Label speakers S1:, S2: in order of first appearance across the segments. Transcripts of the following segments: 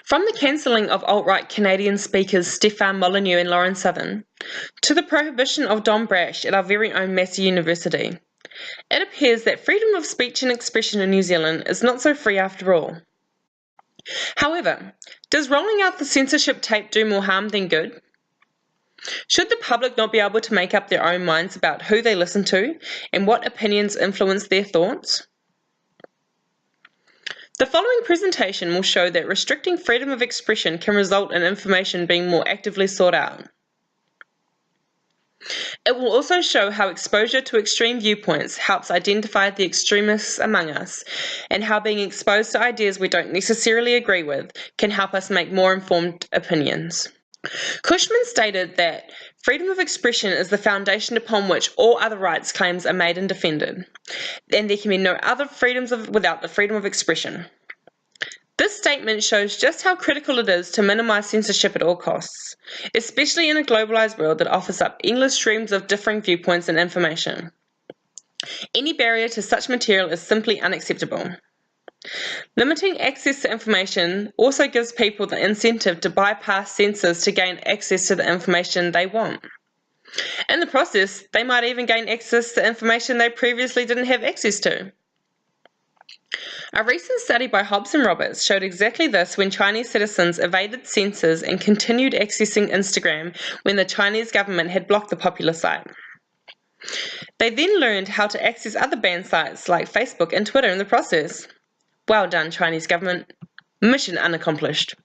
S1: From the cancelling of alt-right Canadian speakers Stefan Molyneux and Lauren Southern, to the prohibition of Don Brash at our very own Massey University, it appears that freedom of speech and expression in New Zealand is not so free after all. However, does rolling out the censorship tape do more harm than good? Should the public not be able to make up their own minds about who they listen to and what opinions influence their thoughts? The following presentation will show that restricting freedom of expression can result in information being more actively sought out. It will also show how exposure to extreme viewpoints helps identify the extremists among us, and how being exposed to ideas we don't necessarily agree with can help us make more informed opinions. Cushman stated that freedom of expression is the foundation upon which all other rights claims are made and defended, and there can be no other freedoms without the freedom of expression. This statement shows just how critical it is to minimize censorship at all costs, especially in a globalized world that offers up endless streams of differing viewpoints and information. Any barrier to such material is simply unacceptable. Limiting access to information also gives people the incentive to bypass censors to gain access to the information they want. In the process, they might even gain access to information they previously didn't have access to. A recent study by Hobbs and Roberts showed exactly this when Chinese citizens evaded censors and continued accessing Instagram when the Chinese government had blocked the popular site. They then learned how to access other banned sites like Facebook and Twitter in the process. Well done, Chinese government. Mission unaccomplished.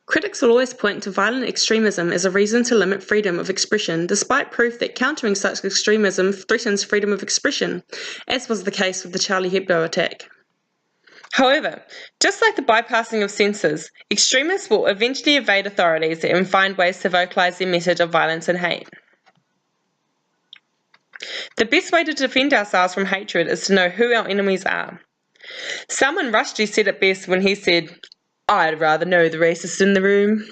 S1: Critics will always point to violent extremism as a reason to limit freedom of expression, despite proof that countering such extremism threatens freedom of expression, as was the case with the Charlie Hebdo attack. However, just like the bypassing of censors, extremists will eventually evade authorities and find ways to vocalize their message of violence and hate. The best way to defend ourselves from hatred is to know who our enemies are. Salman Rushdie said it best when he said, "I'd rather know the racist in the room."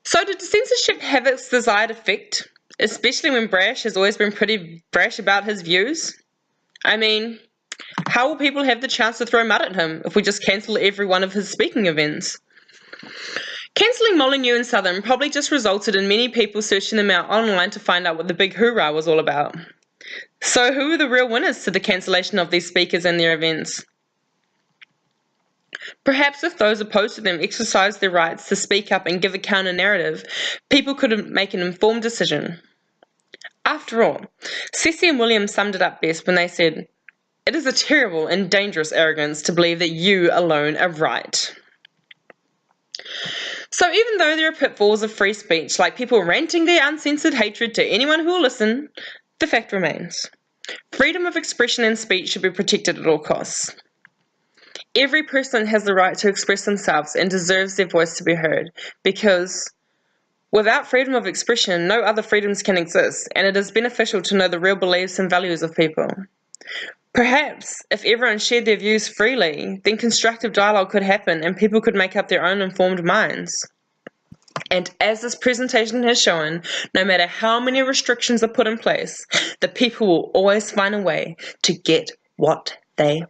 S1: So did censorship have its desired effect, especially when Brash has always been pretty brash about his views? I mean, how will people have the chance to throw mud at him if we just cancel every one of his speaking events? Cancelling Molyneux and Southern probably just resulted in many people searching them out online to find out what the big hoorah was all about. So who are the real winners to the cancellation of these speakers and their events? Perhaps if those opposed to them exercised their rights to speak up and give a counter-narrative, people could make an informed decision. After all, Ceci and William summed it up best when they said, "It is a terrible and dangerous arrogance to believe that you alone are right." So even though there are pitfalls of free speech, like people ranting their uncensored hatred to anyone who will listen, the fact remains. Freedom of expression and speech should be protected at all costs. Every person has the right to express themselves and deserves their voice to be heard, because without freedom of expression, no other freedoms can exist, and it is beneficial to know the real beliefs and values of people. Perhaps, if everyone shared their views freely, then constructive dialogue could happen and people could make up their own informed minds. And as this presentation has shown, no matter how many restrictions are put in place, the people will always find a way to get what they